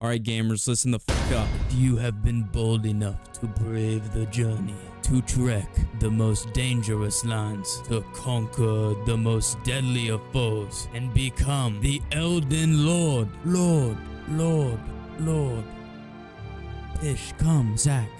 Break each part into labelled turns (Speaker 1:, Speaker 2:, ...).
Speaker 1: Alright gamers, listen the fuck up. You have been bold enough to brave the journey, to trek the most dangerous lands, to conquer the most deadly of foes, and become the Elden Lord. Lord. Fish, come, Zach.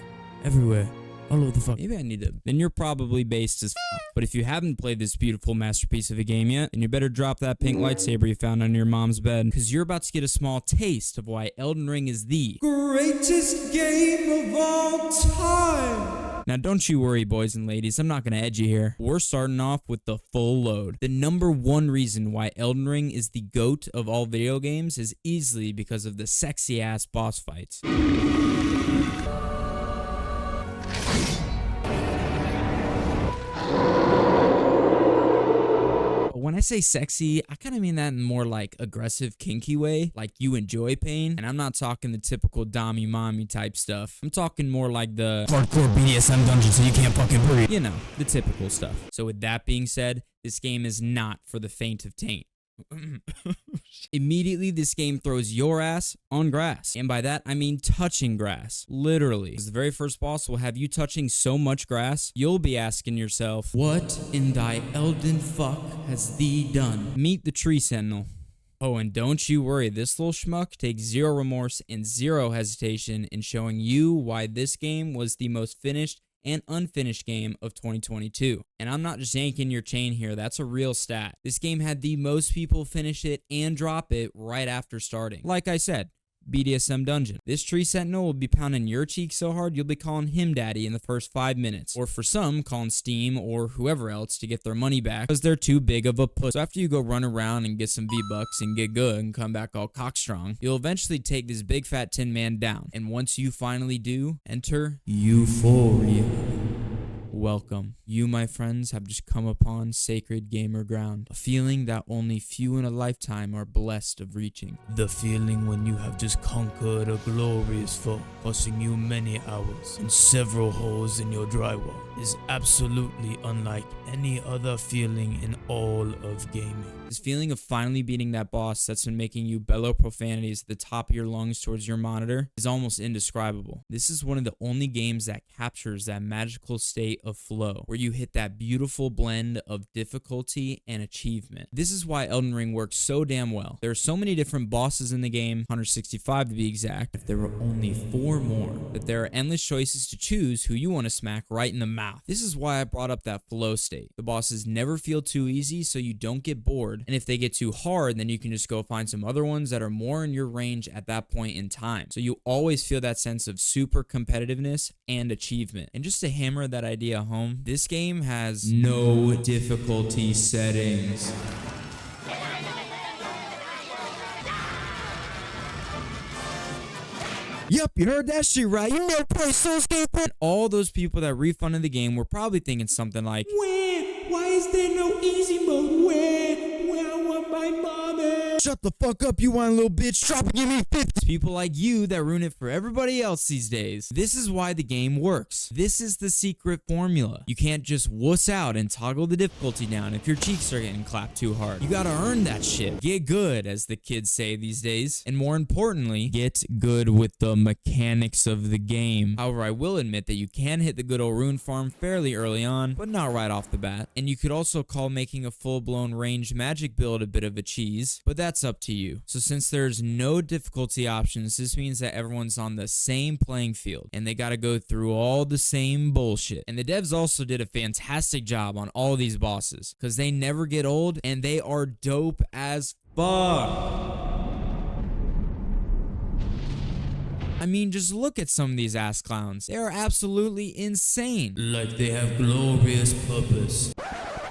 Speaker 1: Everywhere. All over the fuck. Maybe I need to. Then you're probably based as fuck. But if you haven't played this beautiful masterpiece of a game yet, then you better drop that pink lightsaber you found under your mom's bed. Because you're about to get a small taste of why Elden Ring is the greatest game of all time. Now don't you worry, boys and ladies, I'm not gonna edge you here. We're starting off with the full load. The number one reason why Elden Ring is the GOAT of all video games is easily because of the sexy ass boss fights. When I say sexy, I kind of mean that in more like aggressive, kinky way, like you enjoy pain. And I'm not talking the typical dommy mommy type stuff. I'm talking more like the hardcore BDSM dungeon so you can't fucking breathe. You know, the typical stuff. So with that being said, this game is not for the faint of taint. Immediately, this game throws your ass on grass. And by that, I mean touching grass. Literally. Because the very first boss will have you touching so much grass, you'll be asking yourself, what in thy Elden fuck has thee done? Meet the Tree Sentinel. Oh, and don't you worry, this little schmuck takes zero remorse and zero hesitation in showing you why this game was the most finished and unfinished game of 2022. And I'm not just yanking your chain here, that's a real stat. This game had the most people finish it and drop it right after starting. Like I said, BDSM dungeon. This Tree Sentinel will be pounding your cheek so hard you'll be calling him daddy in the first 5 minutes. Or for some, calling Steam or whoever else to get their money back because they're too big of a puss. So after you go run around and get some V-Bucks and get good and come back all cockstrong, you'll eventually take this big fat tin man down. And once you finally do, enter Euphoria. Welcome. You, my friends, have just come upon sacred gamer ground. A feeling that only few in a lifetime are blessed of reaching. The feeling when you have just conquered a glorious foe, costing you many hours and several holes in your drywall, is absolutely unlike any other feeling in all of gaming. This feeling of finally beating that boss that's been making you bellow profanities at the top of your lungs towards your monitor is almost indescribable. This is one of the only games that captures that magical state of flow, where you hit that beautiful blend of difficulty and achievement. This is why Elden Ring works so damn well. There are so many different bosses in the game, 165 to be exact. If there were only 4 more, that there are endless choices to choose who you want to smack right in the mouth. This is why I brought up that flow state. The bosses never feel too easy, so you don't get bored. And if they get too hard, then you can just go find some other ones that are more in your range at that point in time. So you always feel that sense of super competitiveness and achievement. And just to hammer that idea home, this game has no difficulty settings. Yep, you heard that shit right. You never play soulslike. All those people that refunded the game were probably thinking something like, why is there no easy mode? Where I want my mommy. Shut the fuck up, you whiny little bitch. Drop and give me 50. People like you that ruin it for everybody else these days. This is why the game works. This is the secret formula. You can't just wuss out and toggle the difficulty down if your cheeks are getting clapped too hard. You gotta earn that shit. Get good, as the kids say these days. And more importantly, get good with the mechanics of the game. However, I will admit that you can hit the good old rune farm fairly early on, but not right off the bat. And you could also call making a full-blown ranged magic build a bit of a cheese, but that's up to you. So since there's no difficulty options, this means that everyone's on the same playing field and they gotta go through all the same bullshit. And the devs also did a fantastic job on all these bosses because they never get old and they are dope as fuck. I mean, just look at some of these ass clowns. They are absolutely insane. Like they have glorious purpose.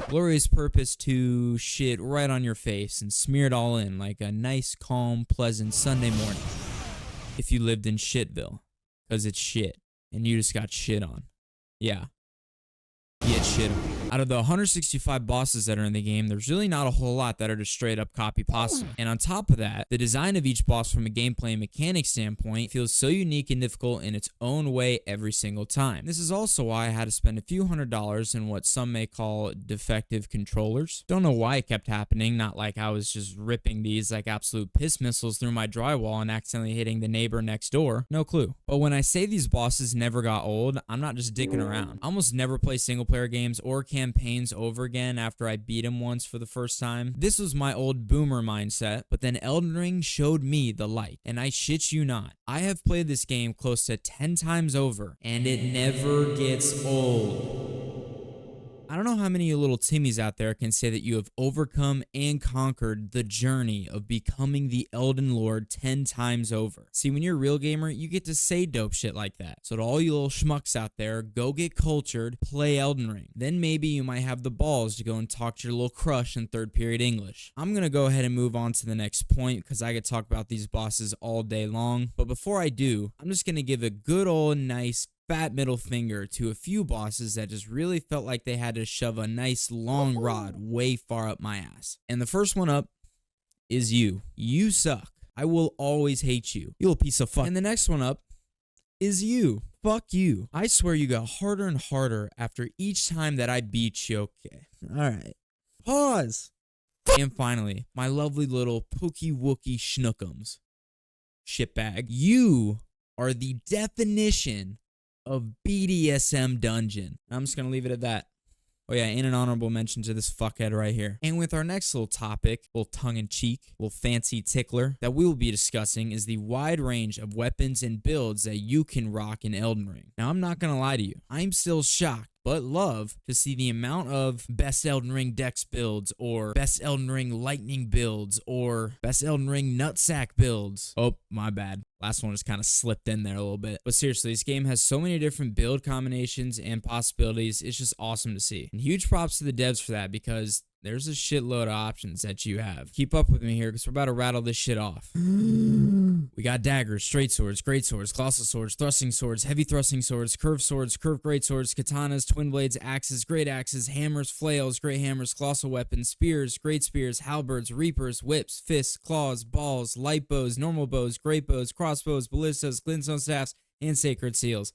Speaker 1: Glorious purpose to shit right on your face and smear it all in like a nice, calm, pleasant Sunday morning. If you lived in Shitville. Because it's shit. And you just got shit on. Yeah. Get shit on. Out of the 165 bosses that are in the game, there's really not a whole lot that are just straight up copy pasta. And on top of that, the design of each boss from a gameplay and mechanic standpoint feels so unique and difficult in its own way every single time. This is also why I had to spend a few $100s in what some may call defective controllers. Don't know why it kept happening, not like I was just ripping these like absolute piss missiles through my drywall and accidentally hitting the neighbor next door. No clue. But when I say these bosses never got old, I'm not just dicking around. I almost never play single player games or campaigns over again after I beat them once for the first time. This was my old boomer mindset, but then Elden Ring showed me the light, and I shit you not, I have played this game close to 10 times over, and it never gets old. I don't know how many of you little Timmies out there can say that you have overcome and conquered the journey of becoming the Elden Lord 10 times over. See, when you're a real gamer, you get to say dope shit like that. So to all you little schmucks out there, go get cultured, play Elden Ring. Then maybe you might have the balls to go and talk to your little crush in third period English. I'm going to go ahead and move on to the next point because I could talk about these bosses all day long. But before I do, I'm just going to give a good old nice fat middle finger to a few bosses that just really felt like they had to shove a nice long rod way far up my ass. And the first one up is you. You suck. I will always hate you. You little piece of fuck. And the next one up is you. Fuck you. I swear you got harder and harder after each time that I beat you. Okay. Alright. Pause. And finally, my lovely little pookie wookie schnookums. Shitbag. You are the definition of BDSM dungeon. I'm just gonna leave it at that. Oh yeah, and an honorable mention to this fuckhead right here. And with our next little topic, little tongue-in-cheek, little fancy tickler that we will be discussing is the wide range of weapons and builds that you can rock in Elden Ring. Now, I'm not gonna lie to you, I'm still shocked but love to see the amount of best Elden Ring Dex builds, or best Elden Ring Lightning builds, or best Elden Ring Nutsack builds. Oh, my bad. Last one just kind of slipped in there a little bit. But seriously, this game has so many different build combinations and possibilities. It's just awesome to see. And huge props to the devs for that, because there's a shitload of options that you have. Keep up with me here because we're about to rattle this shit off. We got daggers, straight swords, great swords, colossal swords, thrusting swords, heavy thrusting swords, curved great swords, katanas, twin blades, axes, great axes, hammers, flails, great hammers, colossal weapons, spears, great spears, halberds, reapers, whips, fists, claws, balls, light bows, normal bows, great bows, crossbows, ballistas, glintstone staffs, and sacred seals.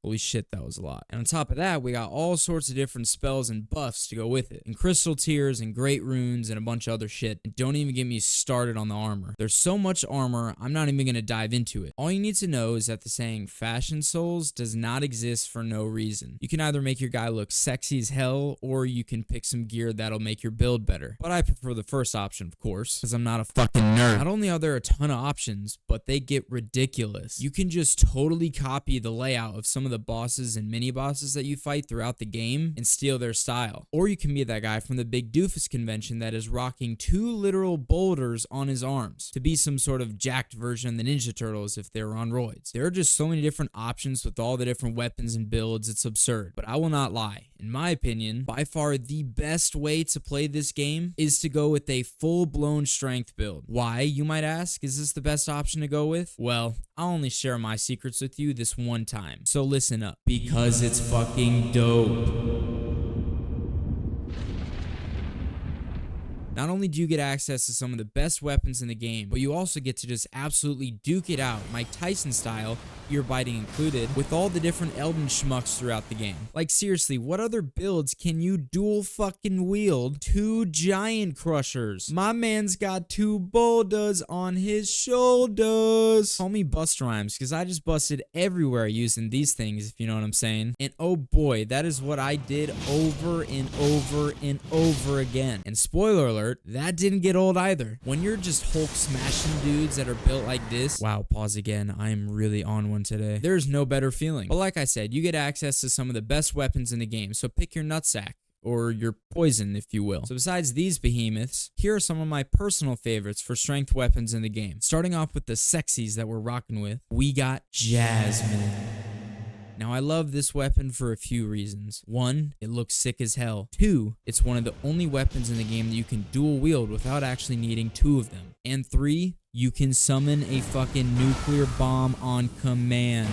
Speaker 1: Holy shit, that was a lot. And on top of that, we got all sorts of different spells and buffs to go with it, and crystal tears and great runes and a bunch of other shit. And don't even get me started on the armor. There's so much armor, I'm not even gonna dive into it. All you need to know is that the saying fashion souls does not exist for no reason. You can either make your guy look sexy as hell, or you can pick some gear that'll make your build better. But I prefer the first option, of course, because I'm not a fucking nerd. Not only are there a ton of options, but they get ridiculous. You can just totally copy the layout of some of the bosses and mini bosses that you fight throughout the game and steal their style. Or you can be that guy from the big doofus convention that is rocking 2 literal boulders on his arms to be some sort of jacked version of the Ninja Turtles if they were on roids. There are just so many different options with all the different weapons and builds, it's absurd. But I will not lie. In my opinion, by far the best way to play this game is to go with a full-blown strength build. Why, you might ask? Is this the best option to go with? Well, I'll only share my secrets with you this one time. So listen up. Because it's fucking dope. Not only do you get access to some of the best weapons in the game, but you also get to just absolutely duke it out, Mike Tyson style, ear biting included, with all the different Elden schmucks throughout the game. Like seriously, what other builds can you dual fucking wield 2 giant crushers? My man's got 2 boulders on his shoulders. Call me Busta Rhymes, because I just busted everywhere using these things, if you know what I'm saying. And oh boy, that is what I did over and over and over again. And spoiler alert, that didn't get old either. When you're just Hulk smashing dudes that are built like this, wow, pause again, I am really on one today. There's no better feeling. But like I said, you get access to some of the best weapons in the game, so pick your nutsack, or your poison, if you will. So besides these behemoths, here are some of my personal favorites for strength weapons in the game. Starting off with the sexies that we're rocking with, we got Jasmine. Now, I love this weapon for a few reasons. 1, it looks sick as hell. 2, it's one of the only weapons in the game that you can dual wield without actually needing 2 of them. And 3, you can summon a fucking nuclear bomb on command.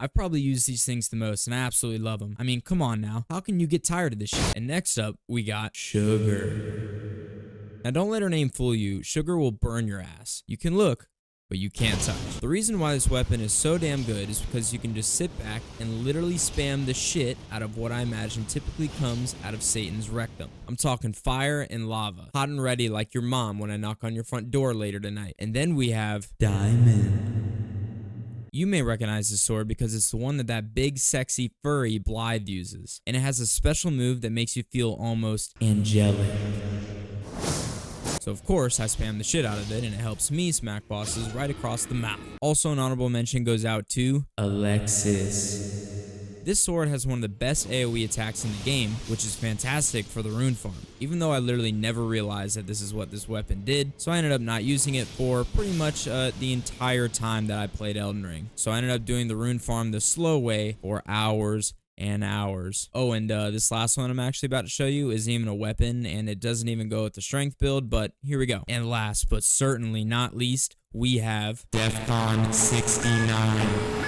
Speaker 1: I've probably used these things the most and I absolutely love them. I mean, come on now. How can you get tired of this shit? And next up, we got sugar. Now don't let her name fool you. Sugar will burn your ass. You can look, but you can't touch. The reason why this weapon is so damn good is because you can just sit back and literally spam the shit out of what I imagine typically comes out of Satan's rectum. I'm talking fire and lava. Hot and ready like your mom when I knock on your front door later tonight. And then we have Diamond. You may recognize this sword because it's the one that big sexy furry Blythe uses. And it has a special move that makes you feel almost angelic. So of course I spam the shit out of it and it helps me smack bosses right across the mouth. Also an honorable mention goes out to Alexis. This sword has one of the best AoE attacks in the game, which is fantastic for the rune farm, even though I literally never realized that this is what this weapon did, so I ended up not using it for pretty much the entire time that I played Elden Ring. So I ended up doing the rune farm the slow way for hours and hours. Oh, and this last one I'm actually about to show you isn't even a weapon, and it doesn't even go with the strength build, but here we go. And last, but certainly not least, we have Defcon 69.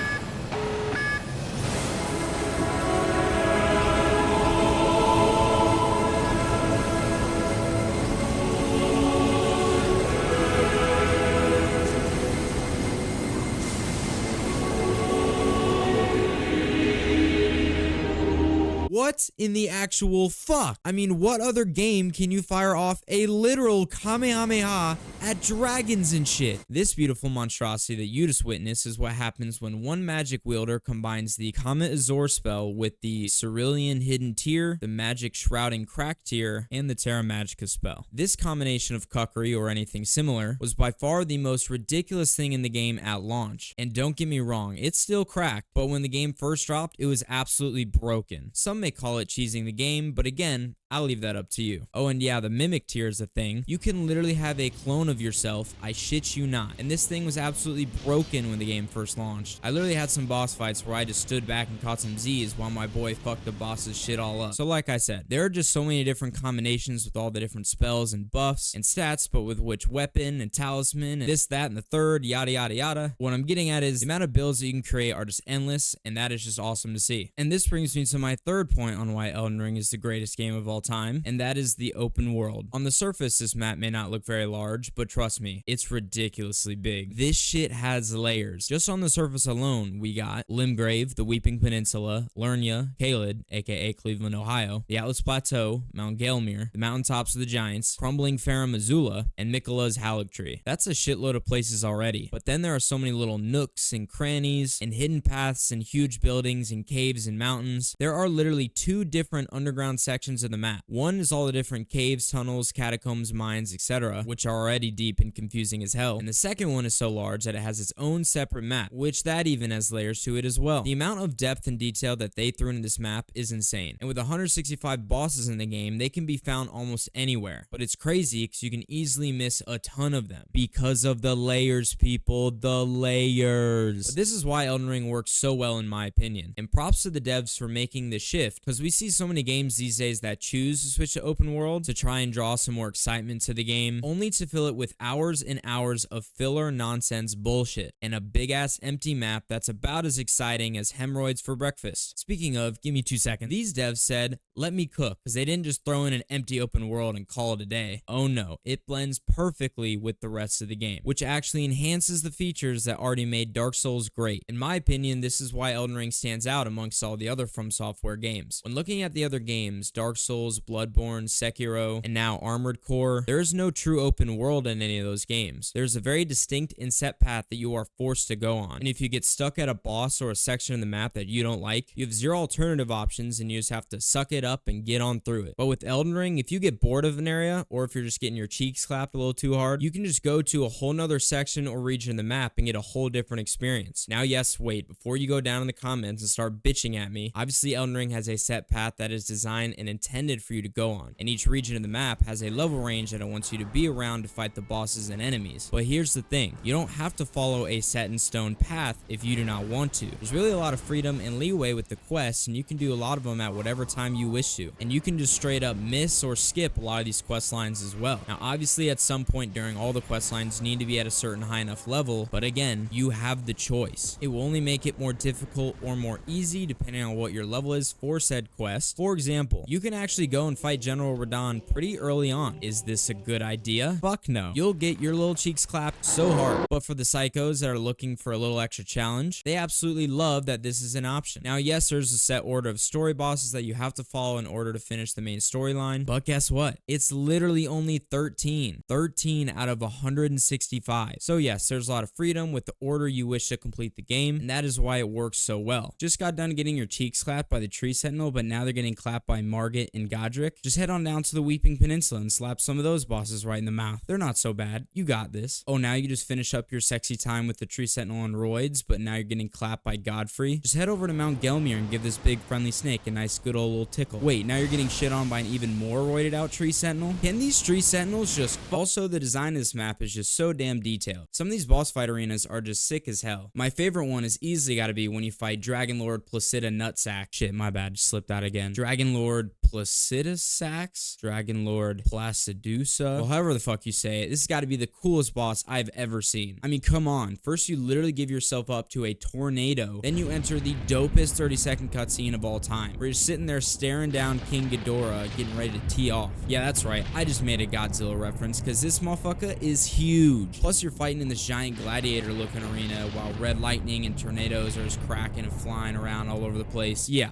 Speaker 1: What in the actual fuck? I mean, what other game can you fire off a literal Kamehameha at dragons and shit? This beautiful monstrosity that you just witnessed is what happens when one magic wielder combines the Comet Azor spell with the Cerulean Hidden Tear, the Magic Shrouding Crack Tear, and the Terra Magica spell. This combination of cuckery or anything similar was by far the most ridiculous thing in the game at launch. And don't get me wrong, it's still cracked, but when the game first dropped, it was absolutely broken. Some may call it cheesing the game, but again, I'll leave that up to you. Oh, and yeah, the mimic tier is a thing. You can literally have a clone of yourself, I shit you not. And this thing was absolutely broken when the game first launched. I literally had some boss fights where I just stood back and caught some Z's while my boy fucked the boss's shit all up. So like I said, there are just so many different combinations with all the different spells and buffs and stats, but with which weapon and talisman and this, that, and the third, yada, yada, yada. What I'm getting at is the amount of builds that you can create are just endless, and that is just awesome to see. And this brings me to my third point on why Elden Ring is the greatest game of all time, and that is the open world. On the surface, this map may not look very large, but trust me, it's ridiculously big. This shit has layers. Just on the surface alone, we got Limgrave, the Weeping Peninsula, Lernia, Caelid, aka Cleveland, Ohio, the Atlas Plateau, Mount Gelmir, the mountaintops of the Giants, crumbling Farum Azula, and Mikola's Haligtree. That's a shitload of places already, but then there are so many little nooks and crannies and hidden paths and huge buildings and caves and mountains. There are literally two different underground sections of the map. One is all the different caves, tunnels, catacombs, mines, etc., which are already deep and confusing as hell. And the second one is so large that it has its own separate map, which that even has layers to it as well. The amount of depth and detail that they threw into this map is insane. And with 165 bosses in the game, they can be found almost anywhere. But it's crazy because you can easily miss a ton of them because of the layers, people, the layers. But this is why Elden Ring works so well in my opinion. And props to the devs for making the shift, because we see so many games these days that choose to switch to open world to try and draw some more excitement to the game, only to fill it with hours and hours of filler nonsense bullshit and a big ass empty map that's about as exciting as hemorrhoids for breakfast. Speaking of, give me 2 seconds. These devs said, let me cook, because they didn't just throw in an empty open world and call it a day. Oh no, it blends perfectly with the rest of the game, which actually enhances the features that already made Dark Souls great. In my opinion, this is why Elden Ring stands out amongst all the other From Software games. When looking at the other games, Dark Souls, Bloodborne, Sekiro, and now Armored Core, there is no true open world in any of those games. There's a very distinct and set path that you are forced to go on. And if you get stuck at a boss or a section of the map that you don't like, you have zero alternative options and you just have to suck it up and get on through it. But with Elden Ring, if you get bored of an area, or if you're just getting your cheeks clapped a little too hard, you can just go to a whole nother section or region of the map and get a whole different experience. Now, yes, wait, before you go down in the comments and start bitching at me, obviously Elden Ring has a set path that is designed and intended for you to go on, and each region of the map has a level range that it wants you to be around to fight the bosses and enemies. But here's the thing, you don't have to follow a set in stone path if you do not want to. There's really a lot of freedom and leeway with the quests, and you can do a lot of them at whatever time you wish to, and you can just straight up miss or skip a lot of these quest lines as well. Now obviously at some point during all the quest lines need to be at a certain high enough level, but again, you have the choice. It will only make it more difficult or more easy depending on what your level is for said quest. For example, you can actually go and fight General Radahn pretty early on. Is this a good idea? Fuck no. You'll get your little cheeks clapped so hard. But for the psychos that are looking for a little extra challenge, they absolutely love that this is an option. Now yes, there's a set order of story bosses that you have to follow in order to finish the main storyline, but guess what? It's literally only 13 out of 165. So yes, there's a lot of freedom with the order you wish to complete the game, and that is why it works so well. Just got done getting your cheeks clapped by the Tree Sentinel, but now they're getting clapped by Margit and Godric. Just head on down to the Weeping Peninsula and slap some of those bosses right in the mouth. They're not so bad. You got this. Oh, now you just finish up your sexy time with the Tree Sentinel on roids, but now you're getting clapped by Godfrey. Just head over to Mount Gelmir and give this big friendly snake a nice good old little tickle. Wait, now you're getting shit on by an even more roided out Tree Sentinel? Can these Tree Sentinels just... Also, the design of this map is just so damn detailed. Some of these boss fight arenas are just sick as hell. My favorite one is easily gotta be when you fight Dragon Lord Placida Nutsack. Shit, my bad, just slipped out again. Dragon Lord Placida Sax? Dragon Lord Placidusa? Well, however the fuck you say it, this has gotta be the coolest boss I've ever seen. I mean, come on. First, you literally give yourself up to a tornado. Then you enter the dopest 30-second cutscene of all time, where you're sitting there staring down King Ghidorah, getting ready to tee off. Yeah, that's right. I just made a Godzilla reference, because this motherfucker is huge. Plus, you're fighting in this giant gladiator-looking arena, while red lightning and tornadoes are just cracking and flying around all over the place. Yeah.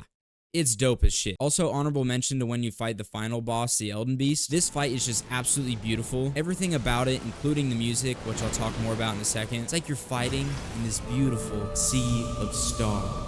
Speaker 1: It's dope as shit. Also, honorable mention to when you fight the final boss, the Elden Beast. This fight is just absolutely beautiful. Everything about it, including the music, which I'll talk more about in a second. It's like you're fighting in this beautiful sea of stars.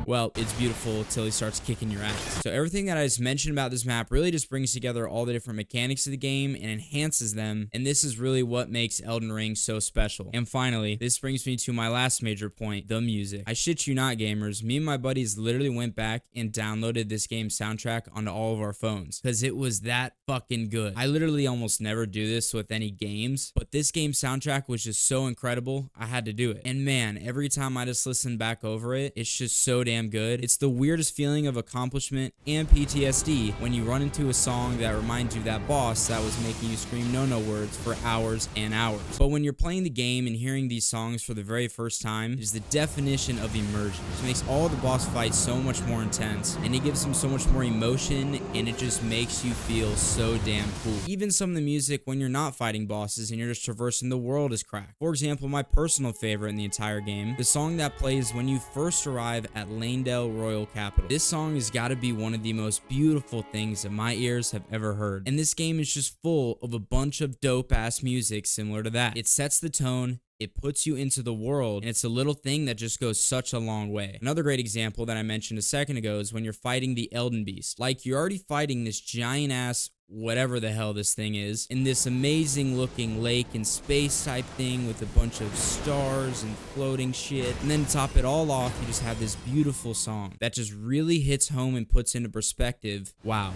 Speaker 1: Well, it's beautiful until he starts kicking your ass. So everything that I just mentioned about this map really just brings together all the different mechanics of the game and enhances them, and this is really what makes Elden Ring so special. And finally, this brings me to my last major point, the music. I shit you not, gamers, me and my buddies literally went back and downloaded this game's soundtrack onto all of our phones, because it was that fucking good. I literally almost never do this with any games, but this game's soundtrack was just so incredible, I had to do it. And man, every time I just listen back over it, it's just so damn good. It's the weirdest feeling of accomplishment and PTSD when you run into a song that reminds you of that boss that was making you scream no words for hours and hours. But when you're playing the game and hearing these songs for the very first time, it is the definition of immersion. It makes all the boss fights so much more intense, and it gives them so much more emotion, and it just makes you feel so damn cool. Even some of the music when you're not fighting bosses and you're just traversing the world is cracked. For example, my personal favorite in the entire game, the song that plays when you first arrive at Lanedale Royal Capital. This song has got to be one of the most beautiful things that my ears have ever heard. And this game is just full of a bunch of dope ass music similar to that. It sets the tone, it puts you into the world, and it's a little thing that just goes such a long way. Another great example that I mentioned a second ago is when you're fighting the Elden Beast. Like, you're already fighting this giant ass whatever the hell this thing is in this amazing looking lake and space type thing with a bunch of stars and floating shit, and then to top it all off, you just have this beautiful song that just really hits home and puts into perspective, wow,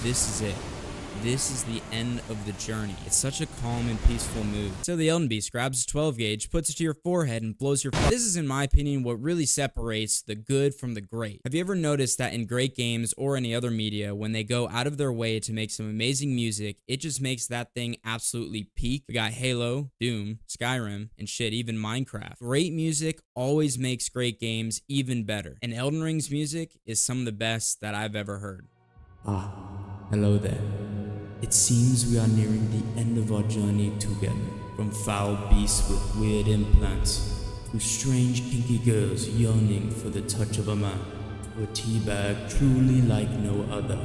Speaker 1: this is it. This is the end of the journey. It's such a calm and peaceful mood. So the Elden Beast grabs his 12 gauge, puts it to your forehead, and blows your... This is, in my opinion, what really separates the good from the great. Have you ever noticed that in great games or any other media, when they go out of their way to make some amazing music, it just makes that thing absolutely peak? We got Halo, Doom, Skyrim, and shit, even Minecraft. Great music always makes great games even better. And Elden Ring's music is some of the best that I've ever heard.
Speaker 2: Ah, hello there. It seems we are nearing the end of our journey together. From foul beasts with weird implants, to strange kinky girls yearning for the touch of a man, to a teabag truly like no other.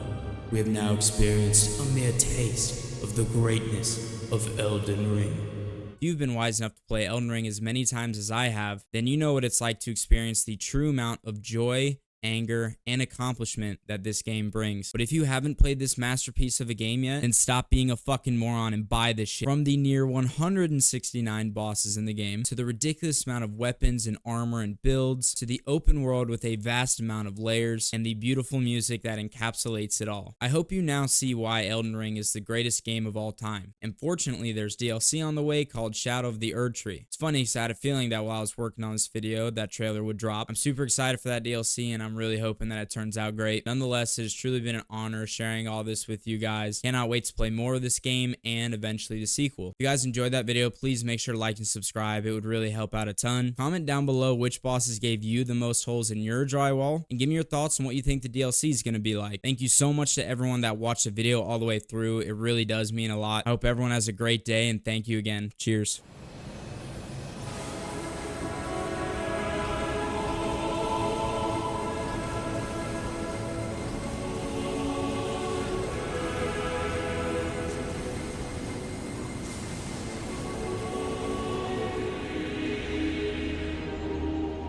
Speaker 2: We have now experienced a mere taste of the greatness of Elden Ring.
Speaker 1: If you've been wise enough to play Elden Ring as many times as I have, then you know what it's like to experience the true amount of joy, anger, and accomplishment that this game brings. But if you haven't played this masterpiece of a game yet, then stop being a fucking moron and buy this shit. From the near 169 bosses in the game, to the ridiculous amount of weapons and armor and builds, to the open world with a vast amount of layers, and the beautiful music that encapsulates it all. I hope you now see why Elden Ring is the greatest game of all time. And fortunately, there's DLC on the way called Shadow of the Erdtree. It's funny, so I had a feeling that while I was working on this video, that trailer would drop. I'm super excited for that DLC, and I'm really hoping that it turns out great. Nonetheless, it has truly been an honor sharing all this with you guys. Cannot wait to play more of this game and eventually the sequel. If you guys enjoyed that video, please make sure to like and subscribe. It would really help out a ton. Comment down below which bosses gave you the most holes in your drywall, and give me your thoughts on what you think the DLC is going to be like. Thank you so much to everyone that watched the video all the way through. It really does mean a lot. I hope everyone has a great day, and thank you again. Cheers.